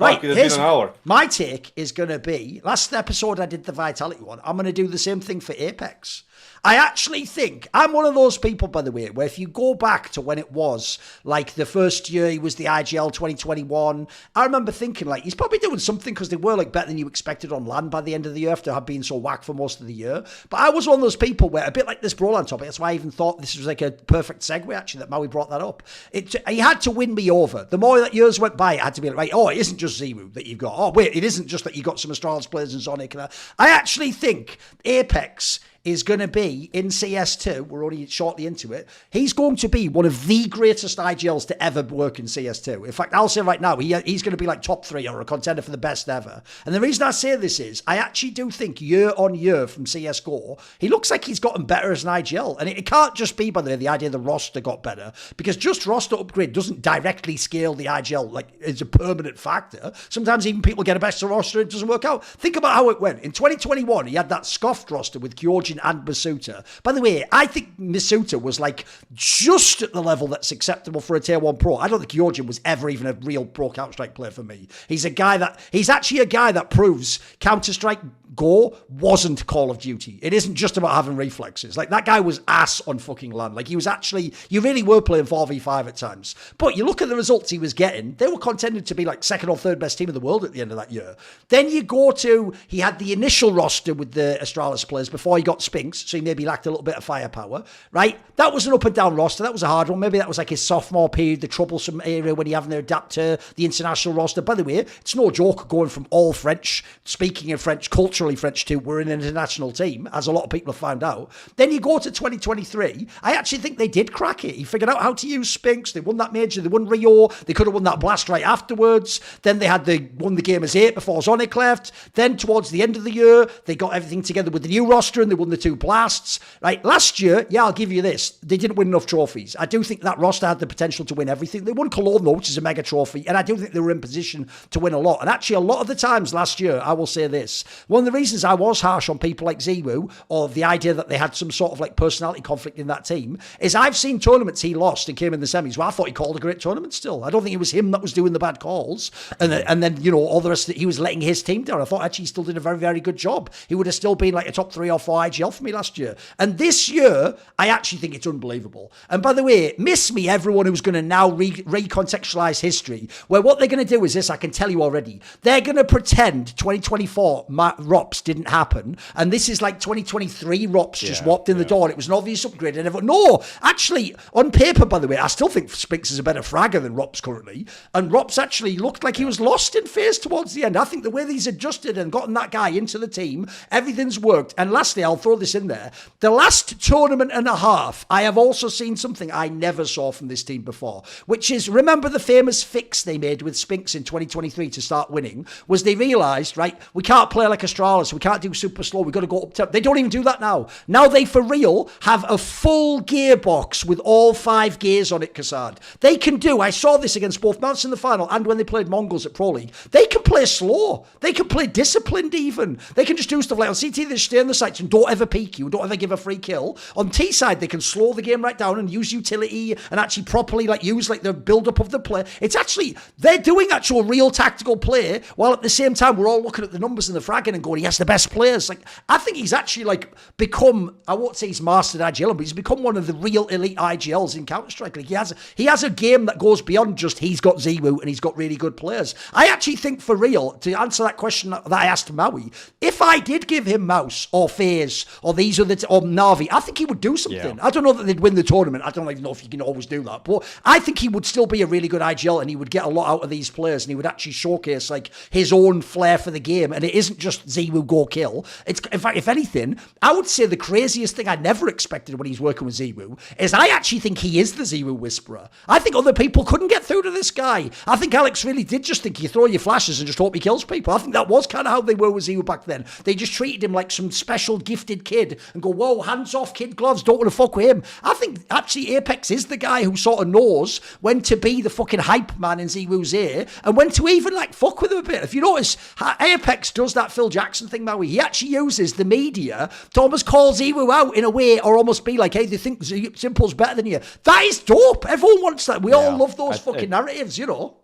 Right, here's an hour. My take is going to be, last episode I did the Vitality one, I'm going to do the same thing for apEX. I actually think, I'm one of those people, by the way, where if you go back to when it was, like the first year he was the IGL 2021, I remember thinking, like, he's probably doing something because they were, like, better than you expected on land by the end of the year after have been so whack for most of the year. But I was one of those people where, a bit like this Broland topic, that's why I even thought this was like a perfect segue, actually, that Maui brought that up. He had to win me over. The more that years went by, it had to be like, right, oh, it isn't just Zemu that you've got. Oh, wait, it isn't just that you got some Astralis players and Sonic. I actually think apEX is going to be in CS2, we're only shortly into it, he's going to be one of the greatest IGLs to ever work in CS2. In fact, I'll say right now, he's going to be like top 3 or a contender for the best ever. And the reason I say this is, I actually do think year on year from CSGO, he looks like he's gotten better as an IGL. And it can't just be, by the way, the idea the roster got better, because just roster upgrade doesn't directly scale the IGL, like it's a permanent factor. Sometimes even people get a better roster, it doesn't work out. Think about how it went. In 2021, he had that scoffed roster with Kyojin and Masuta. By the way, I think Masuta was like just at the level that's acceptable for a tier 1 pro. I don't think Kyojin was ever even a real pro Counter-Strike player for me. He's actually a guy that proves Counter-Strike Go wasn't Call of Duty. It isn't just about having reflexes. Like, that guy was ass on fucking land. Like, he was actually, you really were playing 4v5 at times. But you look at the results he was getting, they were contended to be like second or third best team in the world at the end of that year. Then you go to, he had the initial roster with the Astralis players before he got Spinks, so he maybe lacked a little bit of firepower, right? That was an up and down roster. That was a hard one. Maybe that was like his sophomore period, the troublesome area when he having to adapt to the international roster. By the way, it's no joke going from all French, speaking in French, culturally French too, we're an international team, as a lot of people have found out. Then you go to 2023, I actually think they did crack it. He figured out how to use Spinks, they won that major, they won Rio, they could have won that Blast right afterwards, then they won the game as 8 before Sonic left, then towards the end of the year, they got everything together with the new roster and they won the 2 Blasts, right? Last year, yeah, I'll give you this, they didn't win enough trophies. I do think that roster had the potential to win everything. They won Cologne though, which is a mega trophy, and I do think they were in position to win a lot. And actually, a lot of the times last year, I will say this, one of the reasons I was harsh on people like Zemu, or the idea that they had some sort of like personality conflict in that team, is I've seen tournaments he lost and came in the semis where I thought he called a great tournament still. I don't think it was him that was doing the bad calls. And then, you know, all the rest, he was letting his team down. I thought actually he still did a very, very good job. He would have still been like a top 3 or 4 IGL for me last year. And this year, I actually think it's unbelievable. And by the way, miss me everyone who's going to now recontextualize history, where what they're going to do is this, I can tell you already, they're going to pretend 2024 ROPS didn't happen, and this is like 2023 ROPS just walked in the door and it was an obvious upgrade, and everyone, no, actually, on paper, by the way, I still think Spinks is a better fragger than ROPS currently, and ROPS actually looked like he was lost in phase towards the end. I think the way he's adjusted and gotten that guy into the team, everything's worked. And lastly, I'll throw this in there, the last tournament and a half, I have also seen something I never saw from this team before, which is, remember the famous fix they made with Spinks in 2023 to start winning, was they realised, right, we can't play like Astralis, we can't do super slow, we've got to go up top. They don't even do that now. Now they, for real, have a full gearbox with all 5 gears on it, Kassad. They can do, I saw this against both Mounts in the final and when they played Mongols at Pro League, they can play slow. They can play disciplined even. They can just do stuff like, on CT, they stay on the sites and don't ever peek you, don't ever give a free kill. On T side, they can slow the game right down and use utility and actually properly like use like the build-up of the play. It's actually, they're doing actual real tactical play, while at the same time, we're all looking at the numbers and the fragging and going, he has the best players. Like, I think he's actually like become, I won't say he's mastered IGL, but he's become one of the real elite IGLs in Counter-Strike. Like, he has a game that goes beyond just he's got Zemu and he's got really good players. I actually think, for real, to answer that question that I asked Maui, if I did give him Mouse or FaZe or these or Na'Vi, I think he would do something. I don't know that they'd win the tournament. I don't even know if you can always do that, but I think he would still be a really good IGL and he would get a lot out of these players and he would actually showcase like his own flair for the game. And it isn't just Zemu go kill. It's, in fact, if anything, I would say the craziest thing I never expected when he's working with Zemu is I actually think he is the Zemu Whisperer. I think other people couldn't get through to this guy. I think Alex really did just think you throw your flashes and just hope he kills people. I think that was kind of how they were with Zemu back then. They just treated him like some special gifted kid and go, whoa, hands off, kid gloves, don't want to fuck with him. I think actually apEX is the guy who sort of knows when to be the fucking hype man in Zemu's ear and when to even like fuck with him a bit. If you notice, apEX does that Phil Jackson thing, Maui. He actually uses the media to almost call Zemu out in a way or almost be like, hey, they think Simple's better than you. That is dope. Everyone wants that. We all love those fucking narratives, you know.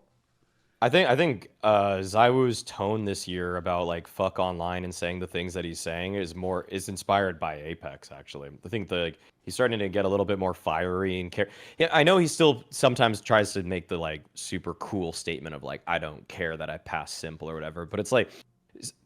I think Zywoo's tone this year about like fuck online and saying the things that he's saying is inspired by apEX actually. I think he's starting to get a little bit more fiery and care. Yeah, I know he still sometimes tries to make the like super cool statement of like I don't care that I pass simple or whatever, but it's like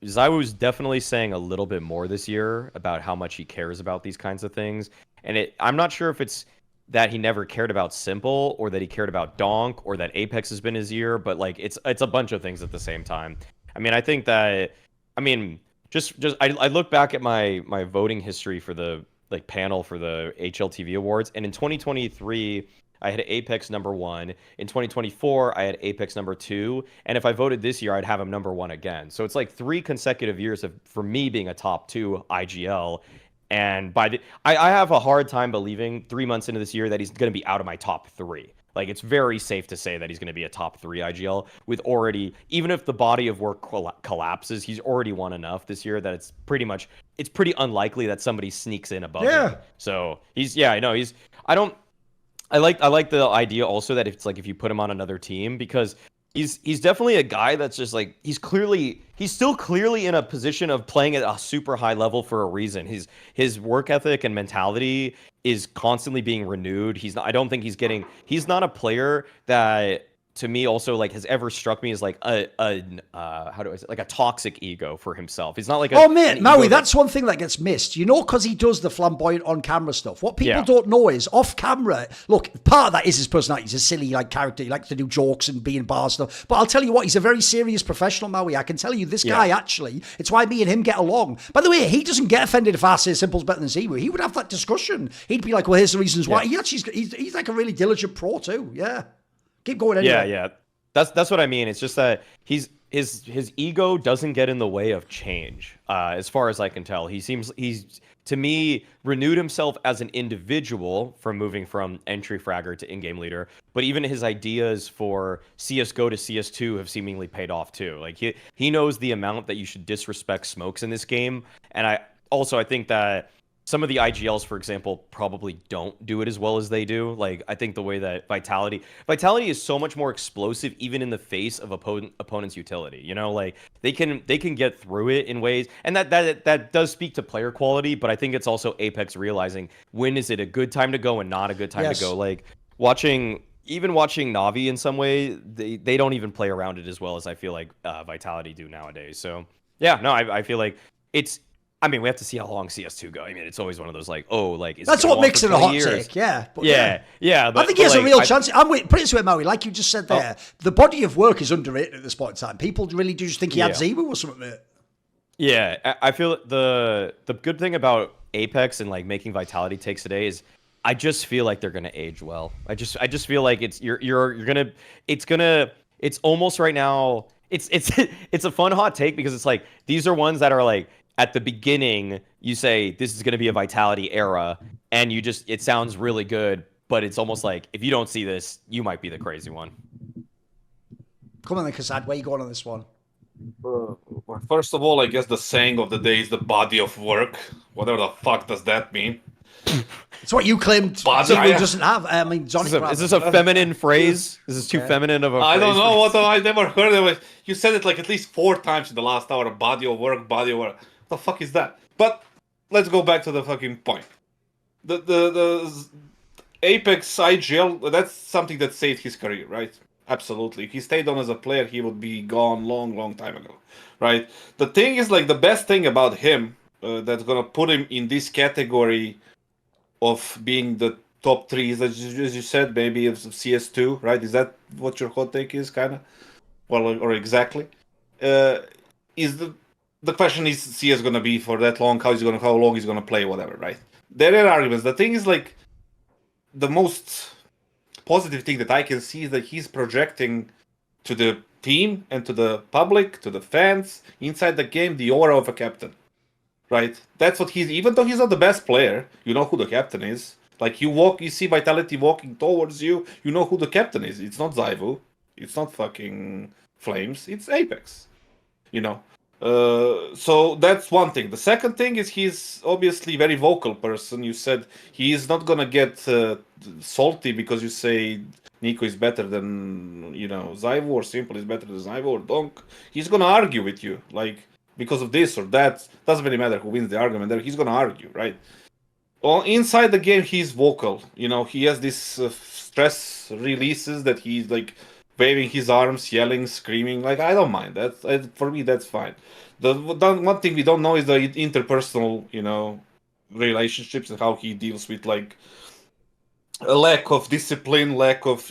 Zywoo's definitely saying a little bit more this year about how much he cares about these kinds of things. And I'm not sure if it's that he never cared about simple or that he cared about donk or that apEX has been his year, but like it's a bunch of things at the same time. I mean, I think that I mean just I look back at my voting history for the like panel for the HLTV awards, and in 2023 I had apEX #1. In 2024 I had apEX #2, and if I voted this year I'd have him #1 again. So it's like 3 consecutive years for me being a top 2 IGL. And I have a hard time believing 3 months into this year that he's going to be out of my top 3. Like, it's very safe to say that he's going to be a top 3 IGL with already, even if the body of work collapses, he's already won enough this year that it's pretty unlikely that somebody sneaks in above him. So I like the idea also that if you put him on another team, because he's definitely a guy that's just like he's still clearly in a position of playing at a super high level for a reason. His work ethic and mentality is constantly being renewed. I don't think he's not a player that to me also like has ever struck me as like how do I say, like a toxic ego for himself. He's not like Maui, that's one thing that gets missed, because he does the flamboyant on camera stuff. What people don't know is off camera, look, part of that is his personality. He's a silly like character. He likes to do jokes and be in bar stuff. But I'll tell you what, he's a very serious professional, Maui. I can tell you this guy actually, it's why me and him get along. By the way, he doesn't get offended if I say Simple's better than Zywoo. He would have that discussion. He'd be like, well, here's the reasons why. He's like a really diligent pro too. Yeah. Keep going anyway. Yeah. That's what I mean. It's just that his ego doesn't get in the way of change. As far as I can tell, he's to me renewed himself as an individual from moving from entry fragger to in-game leader. But even his ideas for CS:GO to CS2 have seemingly paid off too. Like he knows the amount that you should disrespect smokes in this game, and I think that some of the IGLs, for example, probably don't do it as well as they do. Like, I think the way that Vitality is so much more explosive, even in the face of opponent's utility. Like they can get through it in ways, and that does speak to player quality. But I think it's also apEX realizing when is it a good time to go and not a good time to go. Like watching Navi in some way, they don't even play around it as well as I feel like Vitality do nowadays. So yeah, no, I feel like it's. I mean, we have to see how long CS2 go. I mean, it's always one of those like, is that's what makes it a hot take. Yeah, but yeah. But, I think he has a real chance. I'm waiting. Put it this way, Maui, like you just said there, the body of work is underrated at this point in time. People really do just think he had Zywoo or something, mate. Yeah, I feel the good thing about apEX and like making Vitality takes today is I just feel like they're gonna age well. I just feel like it's almost right now. It's a fun hot take because it's like these are ones that are like. At the beginning, you say this is going to be a Vitality era, and it sounds really good, but it's almost like if you don't see this, you might be the crazy one. Come on then, Kassad, where you going on this one? First of all, I guess the saying of the day is the body of work. Whatever the fuck does that mean? It's what you claimed Zywoo doesn't have. I mean, is this a feminine phrase? Is this too feminine of a phrase? I don't know. I never heard of it. You said it like at least 4 times in the last hour. Body of work. What the fuck is that? But let's go back to the fucking point. The apEX IGL, that's something that saved his career, right? Absolutely. If he stayed on as a player, he would be gone long time ago, right? The thing is, like, the best thing about him that's gonna put him in this category of being the top 3 is, as you said, maybe of CS2, right? Is that what your hot take is, kind of? Well, or exactly? Is the question is CS going to be for that long? How long he's going to play? Whatever, right? There are arguments. The thing is, like, the most positive thing that I can see is that he's projecting to the team and to the public, to the fans inside the game, the aura of a captain, right? That's what he's. Even though he's not the best player, you know who the captain is. Like you see Vitality walking towards you, you know who the captain is. It's not Zywoo, it's not fucking Flames, it's apEX. So that's one thing. The second thing is he's obviously very vocal person. You said he is not gonna get salty because you say Nico is better than Zyvo, or Simple is better than Zyvo, or Donk. He's gonna argue with you, like, because of this or that. Doesn't really matter who wins the argument there. He's gonna argue, right? Well, inside the game, he's vocal. He has these stress releases that he's like waving his arms, yelling, screaming. Like, I don't mind that. For me, that's fine. The one thing we don't know is the interpersonal, relationships and how he deals with like a lack of discipline, lack of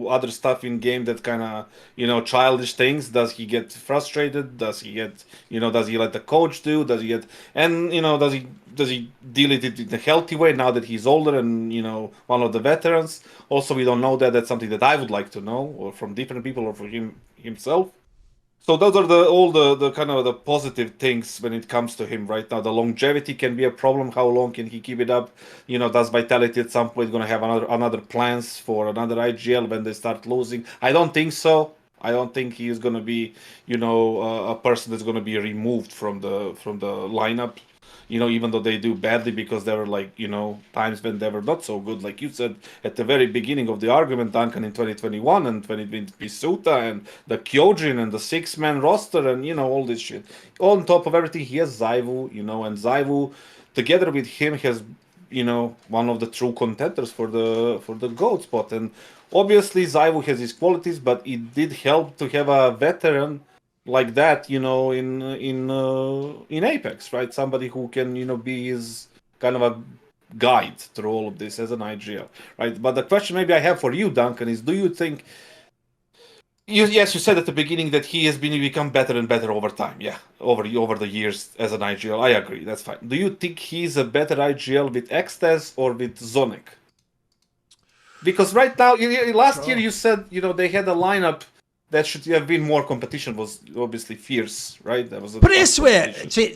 other stuff in game that kind of childish things. Does he get frustrated? Does he get does he let the coach do? Does he get and does he deal with it in a healthy way now that he's older and one of the veterans? Also, we don't know that. That's something that I would like to know, or from different people, or from himself. So those are all the kind of the positive things when it comes to him right now. The longevity can be a problem. How long can he keep it up? Does Vitality at some point going to have another plans for another IGL when they start losing? I don't think so. I don't think he is going to be, a person that's going to be removed from the lineup. Even though they do badly, because there were times when they were not so good, like you said at the very beginning of the argument, Duncan, in 2021 and 2020, Suta and the Kyojin and the 6-man roster and all this shit. On top of everything, he has Zyvu, and Zyvu together with him has one of the true contenders for the GOAT spot. And obviously Zyvu has his qualities, but it did help to have a veteran like that, in apEX, right? Somebody who can, be his kind of a guide through all of this as an IGL, right? But the question maybe I have for you, Duncan, is: do you think? Yes, you said at the beginning that he has become better and better over time. Yeah, over the years as an IGL. I agree. That's fine. Do you think he's a better IGL with Extaz or with Zonic? Because right now, last year you said they had a lineup that should have been more competition, was obviously fierce, right? That was. Put it this way,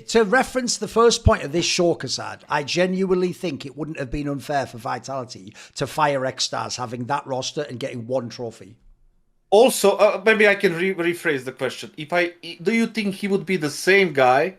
to reference the first point of this show, Kassad, I genuinely think it wouldn't have been unfair for Vitality to fire X-Stars having that roster and getting one trophy. Also, maybe I can rephrase the question. Do you think he would be the same guy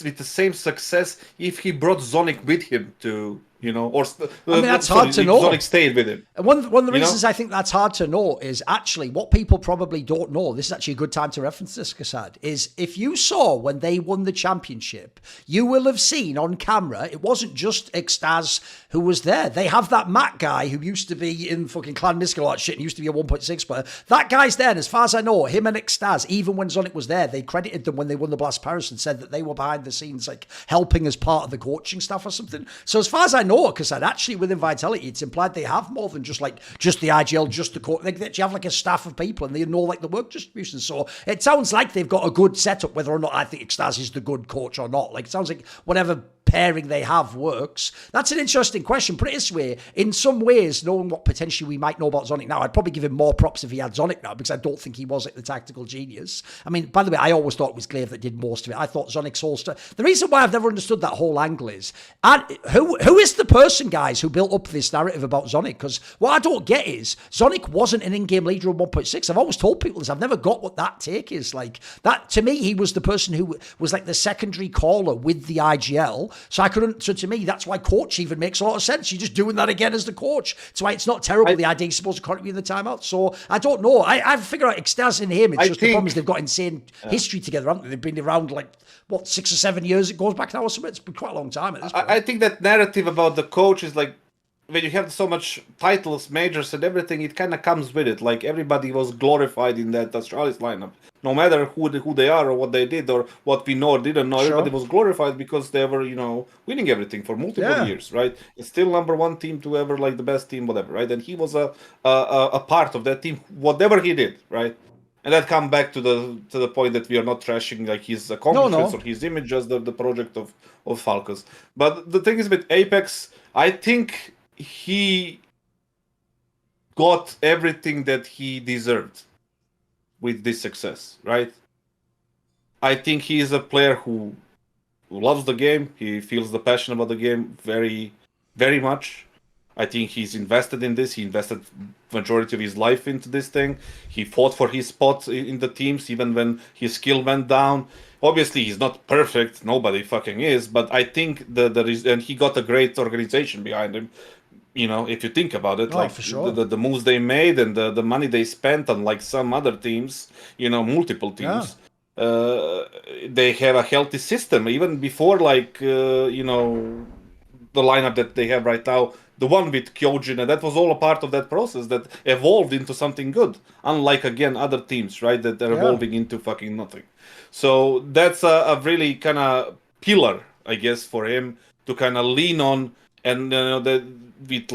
with the same success if he brought Zonic with him to? That's hard to know. Zonic stayed with him. And one of the reasons I think that's hard to know is actually what people probably don't know. This is actually a good time to reference this, Kassad. Is if you saw when they won the championship, you will have seen on camera, it wasn't just Extaz who was there. They have that Matt guy who used to be in fucking Clan Niska, all that shit, and used to be a 1.6 player. That guy's there, and as far as I know, him and Extaz, even when Zonic was there, they credited them when they won the Blast Paris and said that they were behind the scenes, like helping as part of the coaching staff or something. So as far as I know, because actually within Vitality, it's implied they have more than just the IGL, just the coach. They actually have like a staff of people and they know like the work distribution. So it sounds like they've got a good setup, whether or not I think Extaz is the good coach or not. Like it sounds like whatever pairing they have works. That's an interesting question. Put it this way, in some ways, knowing what potentially we might know about Zonic now, I'd probably give him more props if he had Zonic now, because I don't think he was like the tactical genius. I mean, by the way, I always thought it was Glaive that did most of it. I thought Zonic's whole stuff. The reason why I've never understood that whole angle is, and who is the person, guys, who built up this narrative about Zonic? Because what I don't get is, Zonic wasn't an in-game leader in 1.6. I've always told people this. I've never got what that take is. Like, that, to me, he was the person who was like the secondary caller with the IGL. So to me, that's why coach even makes a lot of sense. You're just doing that again as the coach. That's why it's not terrible. The idea is supposed to contribute in the timeout. So I don't know. I figure out Extaz and him. It's just the problem is they've got insane history together, haven't they? They've been around like, 6 or 7 years? It goes back now or something. It's been quite a long time at this point. I think that narrative about the coach is like, when you have so much titles, majors, and everything, it kind of comes with it. Like everybody was glorified in that Astralis lineup, no matter who they are or what they did or what we know or didn't know. Sure. Everybody was glorified because they were, winning everything for multiple years, right? It's still number one team to ever, like the best team, whatever, right? And he was a part of that team, whatever he did, right? And that comes back to the point that we are not trashing like his accomplishments or his image, just the project of Falcons. But the thing is with apEX, I think he got everything that he deserved with this success, right? I think he is a player who loves the game. He feels the passion about the game very, very much. I think he's invested in this. He invested majority of his life into this thing. He fought for his spot in the teams, even when his skill went down. Obviously, he's not perfect. Nobody fucking is. But I think and he got a great organization behind him. If you think about it, For sure. the moves they made and the money they spent on like some other teams, multiple teams, they have a healthy system. Even before the lineup that they have right now, the one with Kyojin, and that was all a part of that process that evolved into something good. Unlike, again, other teams, right, that are evolving into fucking nothing. So that's a really kind of pillar, I guess, for him to kind of lean on, and with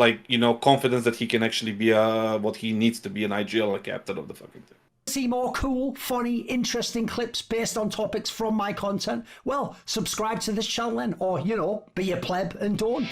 confidence that he can actually be what he needs to be, an IGL, a captain of the fucking thing. See more cool, funny, interesting clips based on topics from my content? Well, subscribe to this channel then, or, be a pleb and don't.